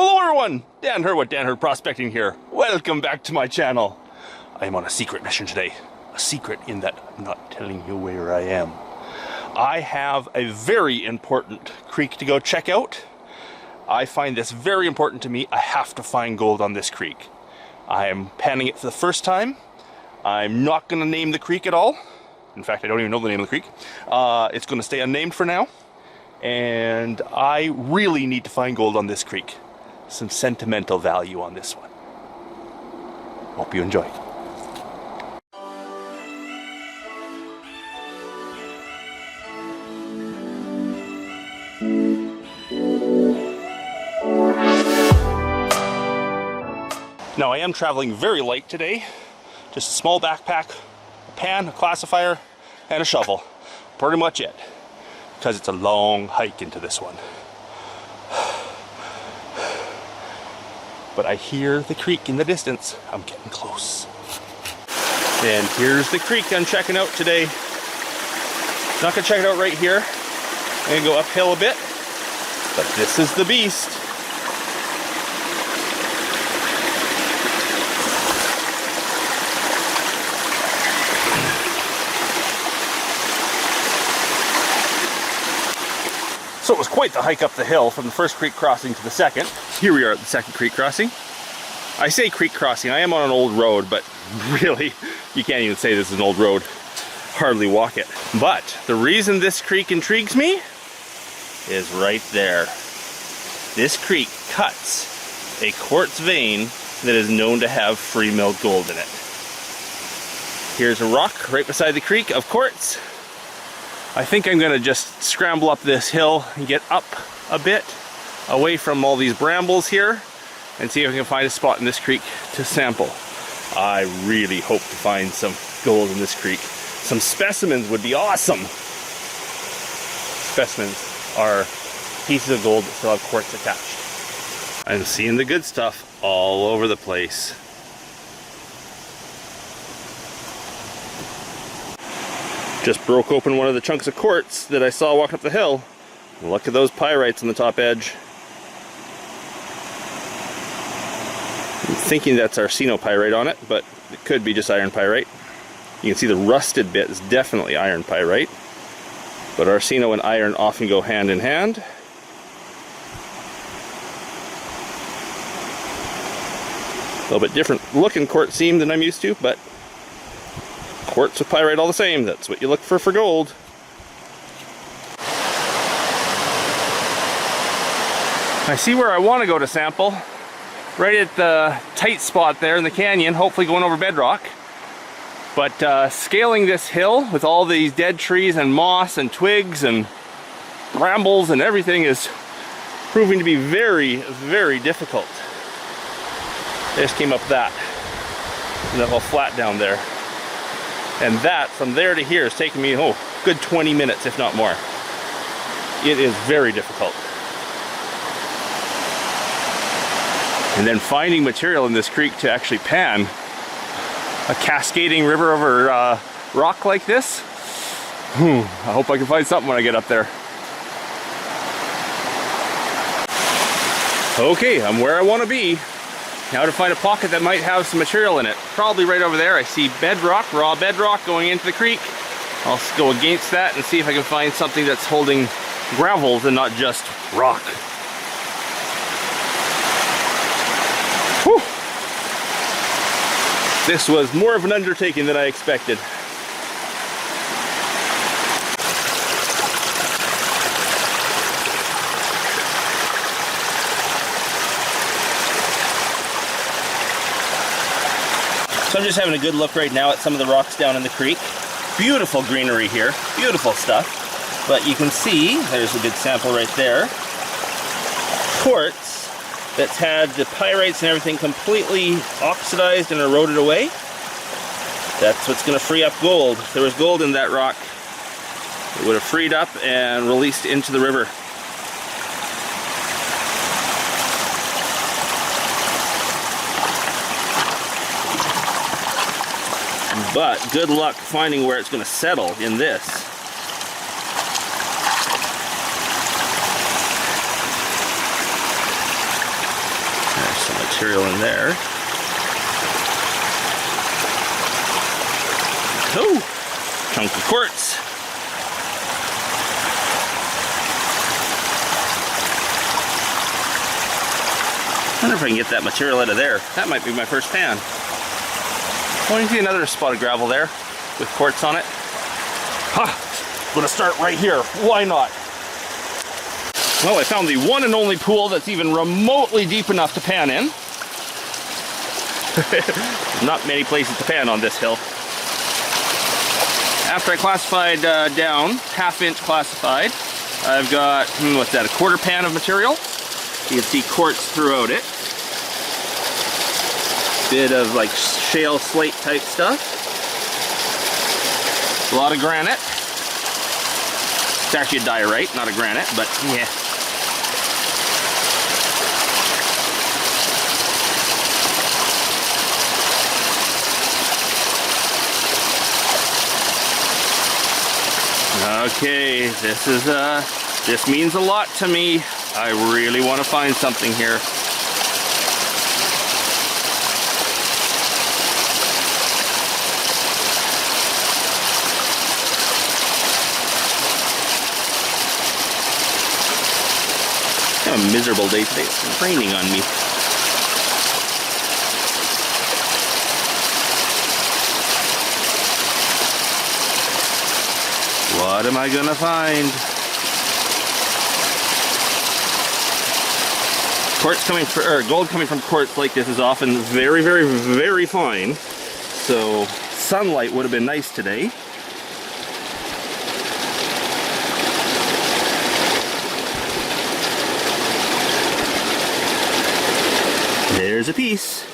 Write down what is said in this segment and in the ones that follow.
Hello everyone, Dan Hurd with Dan Hurd Prospecting here. Welcome back to my channel. I am on a secret mission today. A secret in that I'm not telling you where I am. I have a very important creek to go check out. I find this very important to me. I have to find gold on this creek. I am panning it for the first time. I'm not going to name the creek at all. In fact, I don't even know the name of the creek. It's going to stay unnamed for now. And I really need to find gold on this creek. Some sentimental value on this one. Hope you enjoy. Now I am traveling very light today. Just a small backpack, a pan, a classifier, and a shovel. Pretty much it. Because it's a long hike into this one. But I hear the creek in the distance. I'm getting close. And here's the creek I'm checking out today. Not gonna check it out right here. I'm gonna go uphill a bit. But this is the beast. So it was quite the hike up the hill from the first creek crossing to the second. Here we are at the second creek crossing. I say creek crossing, I am on an old road, but really, you can't even say this is an old road. Hardly walk it. But the reason this creek intrigues me is right there. This creek cuts a quartz vein that is known to have free milled gold in it. Here's a rock right beside the creek of quartz. I think I'm gonna just scramble up this hill and get up a bit away from all these brambles here and see if I can find a spot in this creek to sample. I really hope to find some gold in this creek. Some specimens would be awesome. Specimens are pieces of gold that still have quartz attached. I'm seeing the good stuff all over the place. Just broke open one of the chunks of quartz that I saw walking up the hill. Look at those pyrites on the top edge. I'm thinking that's arsenopyrite on it, but it could be just iron pyrite. You can see the rusted bit is definitely iron pyrite, but arseno and iron often go hand in hand. A little bit different looking quartz seam than I'm used to, but quartz with pyrite all the same. That's what you look for gold. I see where I want to go to sample. Right at the tight spot there in the canyon, hopefully going over bedrock. But scaling this hill with all these dead trees and moss and twigs and brambles and everything is proving to be very, very difficult. I just came up that little flat down there. And that, from there to here, is taking me, good 20 minutes, if not more. It is very difficult. And then finding material in this creek to actually pan a cascading river over rock like this. I hope I can find something when I get up there. Okay, I'm where I want to be. Now to find a pocket that might have some material in it. Probably right over there. I see bedrock, raw bedrock going into the creek. I'll go against that and see if I can find something that's holding gravels and not just rock. Whew. This was more of an undertaking than I expected. So I'm just having a good look right now at some of the rocks down in the creek. Beautiful greenery here, beautiful stuff. But you can see, there's a good sample right there, quartz that's had the pyrites and everything completely oxidized and eroded away. That's what's going to free up gold. If there was gold in that rock, it would have freed up and released into the river. But good luck finding where it's going to settle in this. material in there. Oh, chunk of quartz. I wonder if I can get that material out of there. That might be my first pan. Oh, you see another spot of gravel there with quartz on it. Ha! I'm gonna start right here. Why not? Well, I found the one and only pool that's even remotely deep enough to pan in. Not many places to pan on this hill. After I classified down, half-inch classified, I've got, what's that, a quarter pan of material. You can see quartz throughout it. Bit of like shale slate type stuff. A lot of granite. It's actually a diorite, not a granite, but yeah. Okay, this means a lot to me. I really want to find something here. Kind of a miserable day today. It's raining on me. What am I gonna find? Quartz coming from, or gold coming from quartz like this is often very, very, very fine. So sunlight would have been nice today. There's a piece.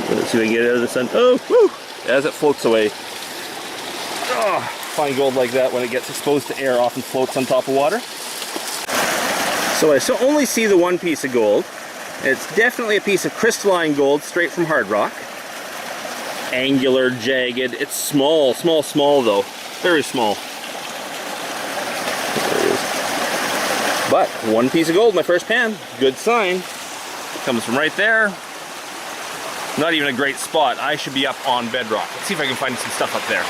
Let's see if I can get it out of the sun. Oh, woo! As it floats away. Oh, fine gold like that when it gets exposed to air often floats on top of water. So I only see the one piece of gold. It's definitely a piece of crystalline gold straight from hard rock. Angular, jagged. It's small, small, small though. Very small. There it is. But one piece of gold, my first pan. Good sign. Comes from right there. Not even a great spot. I should be up on Bedrock. Let's see if I can find some stuff up there.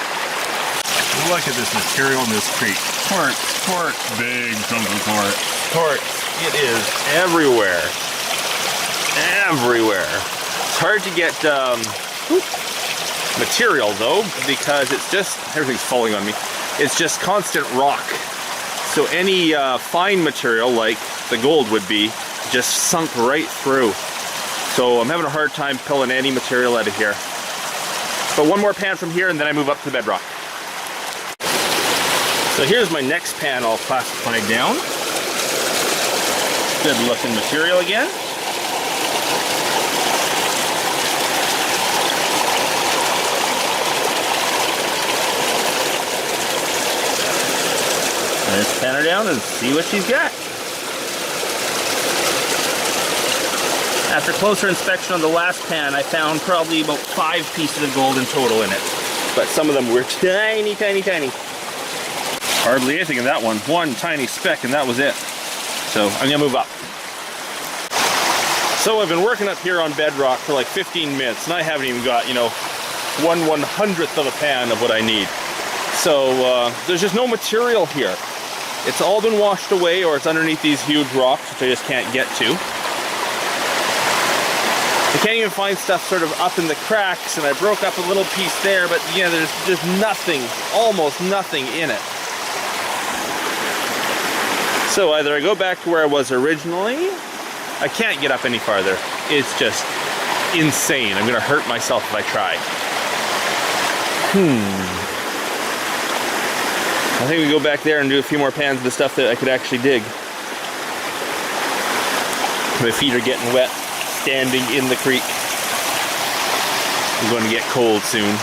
Look at this material in this creek. Quartz, quartz, big chunk of quartz. Quartz. It is everywhere. Everywhere. It's hard to get material though, because it's just, everything's falling on me. It's just constant rock. So any fine material like the gold would be, just sunk right through. So I'm having a hard time pulling any material out of here. But one more pan from here and then I move up to the Bedrock. So here's my next pan all classified down. Good looking material again. Let's pan her down and see what she's got. After closer inspection on the last pan, I found probably about 5 pieces of gold in total in it. But some of them were tiny, tiny, tiny. Hardly anything in that one. One tiny speck and that was it. So I'm gonna move up. So I've been working up here on Bedrock for like 15 minutes and I haven't even got, you know, 1/100th of a pan of what I need. So there's just no material here. It's all been washed away or it's underneath these huge rocks, which I just can't get to. I can't even find stuff sort of up in the cracks, and I broke up a little piece there, but yeah, there's nothing, almost nothing in it. So either I go back to where I was originally, I can't get up any farther. It's just insane. I'm gonna hurt myself if I try. I think we go back there and do a few more pans of the stuff that I could actually dig. My feet are getting wet. Standing in the creek. I'm going to get cold soon.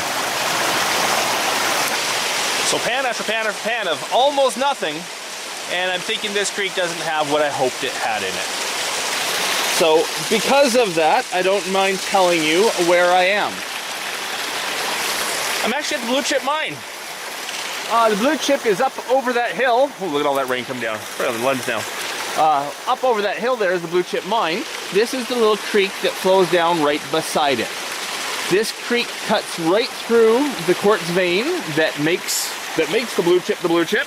So pan after pan after pan of almost nothing, and I'm thinking this creek doesn't have what I hoped it had in it. So because of that, I don't mind telling you where I am. I'm actually at the Blue Chip mine. The Blue Chip is up over that hill. Oh, look at all that rain come down. Right on the lens now. Up over that hill there is the Blue Chip Mine. This is the little creek that flows down right beside it. This creek cuts right through the quartz vein that makes the Blue Chip the Blue Chip.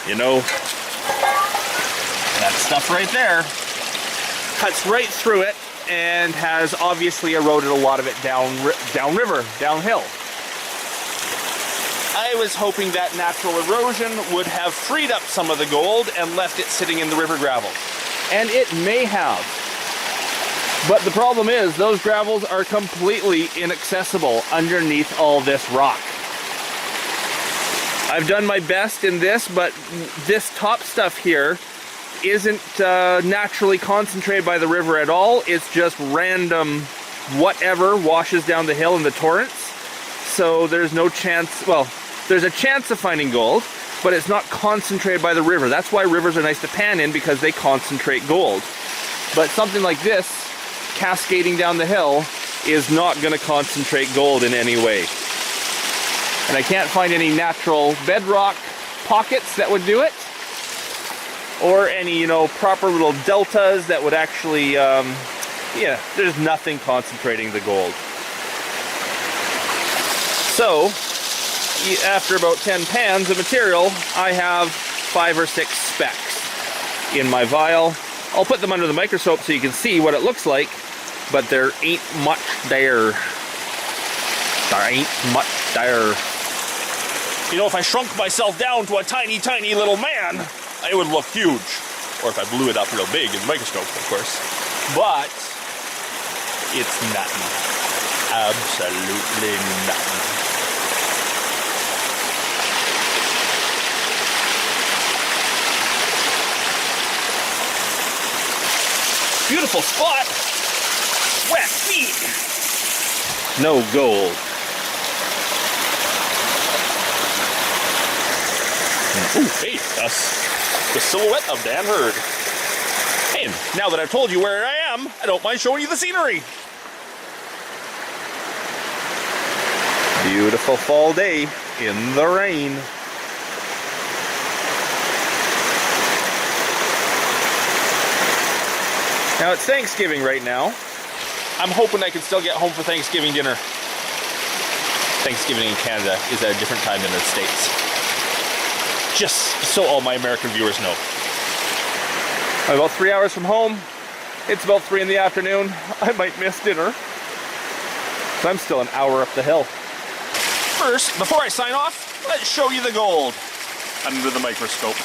You know, that stuff right there cuts right through it and has obviously eroded a lot of it downhill. I was hoping that natural erosion would have freed up some of the gold and left it sitting in the river gravel. And it may have. But the problem is, those gravels are completely inaccessible underneath all this rock. I've done my best in this, but this top stuff here isn't naturally concentrated by the river at all. It's just random whatever washes down the hill in the torrents. So there's no chance, well, there's a chance of finding gold, but it's not concentrated by the river. That's why rivers are nice to pan in, because they concentrate gold. But something like this, cascading down the hill, is not going to concentrate gold in any way. And I can't find any natural bedrock pockets that would do it, or any, you know, proper little deltas that would actually, yeah, there's nothing concentrating the gold. So, after about 10 pans of material, I have 5 or 6 specks in my vial. I'll put them under the microscope so you can see what it looks like, but there ain't much there. There ain't much there. You know, if I shrunk myself down to a tiny, tiny little man, it would look huge. Or if I blew it up real big in the microscope, of course. But it's nothing. Absolutely nothing. Beautiful spot. Wet feet. No gold. Ooh, hey, that's the silhouette of Dan Hurd. Hey, now that I've told you where I am, I don't mind showing you the scenery. Beautiful fall day in the rain. Now it's Thanksgiving right now. I'm hoping I can still get home for Thanksgiving dinner. Thanksgiving in Canada is at a different time than the States. Just so all my American viewers know. I'm about 3 hours from home. It's about 3 in the afternoon. I might miss dinner. So I'm still an hour up the hill. First, before I sign off, let's show you the gold under the microscope.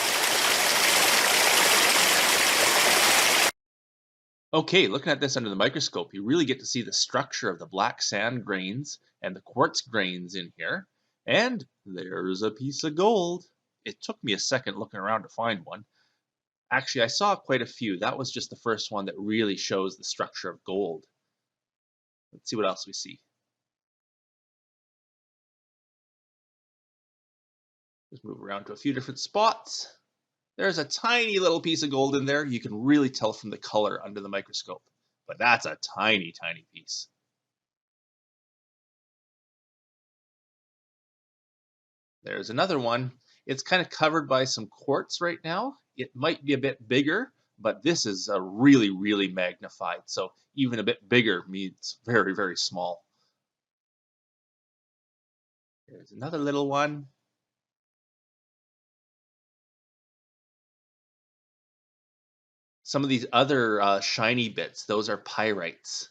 Okay, looking at this under the microscope, you really get to see the structure of the black sand grains and the quartz grains in here. And there's a piece of gold. It took me a second looking around to find one. Actually, I saw quite a few. That was just the first one that really shows the structure of gold. Let's see what else we see. Just move around to a few different spots. There's a tiny little piece of gold in there. You can really tell from the color under the microscope. But that's a tiny, tiny piece. There's another one. It's kind of covered by some quartz right now. It might be a bit bigger, but this is a really, really magnified. So even a bit bigger means very, very small. There's another little one. Some of these other shiny bits, those are pyrites.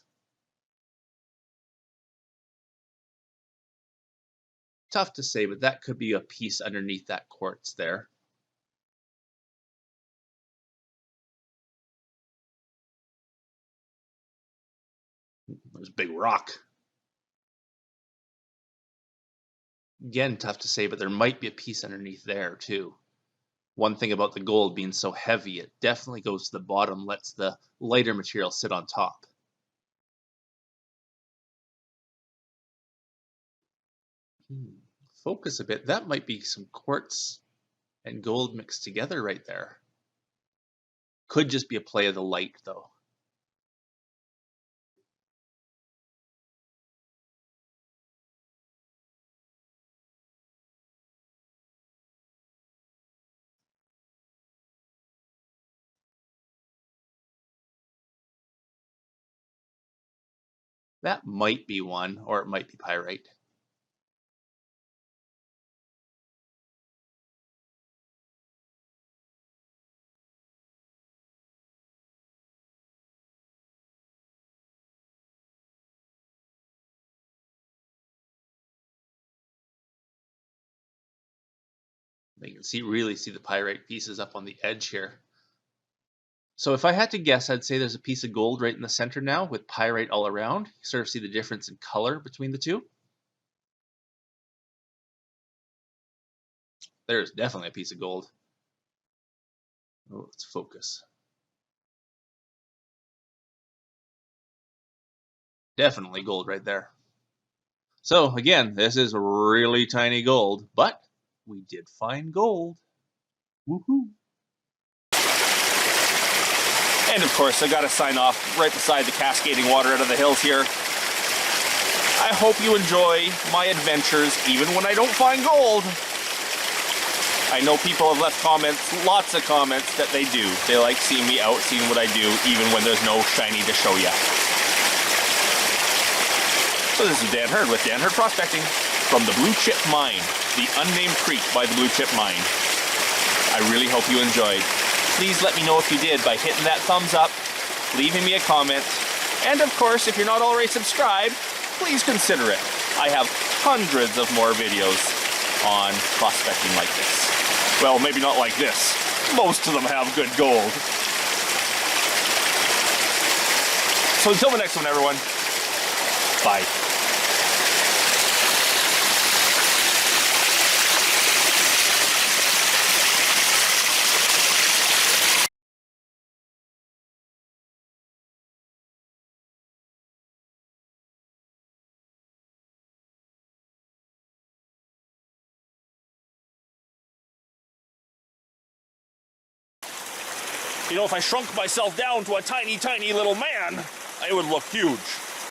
Tough to say, but that could be a piece underneath that quartz there. There's a big rock. Again, tough to say, but there might be a piece underneath there too. One thing about the gold being so heavy, it definitely goes to the bottom, lets the lighter material sit on top. Focus a bit. That might be some quartz and gold mixed together right there. Could just be a play of the light though. That might be one, or it might be pyrite. You can really see the pyrite pieces up on the edge here. So if I had to guess, I'd say there's a piece of gold right in the center now with pyrite all around. You sort of see the difference in color between the two. There's definitely a piece of gold. Oh, let's focus. Definitely gold right there. So again, this is really tiny gold, but we did find gold. Woohoo! And of course, I gotta sign off right beside the cascading water out of the hills here. I hope you enjoy my adventures even when I don't find gold. I know people have left comments, lots of comments, that they do. They like seeing me out, seeing what I do, even when there's no shiny to show you. So this is Dan Hurd with Dan Hurd Prospecting from the Blue Chip Mine, the unnamed creek by the Blue Chip Mine. I really hope you enjoyed. Please let me know if you did by hitting that thumbs up, leaving me a comment, and of course, if you're not already subscribed, please consider it. I have hundreds of more videos on prospecting like this. Well, maybe not like this. Most of them have good gold. So until the next one, everyone, bye. You know, if I shrunk myself down to a tiny, tiny little man, I would look huge.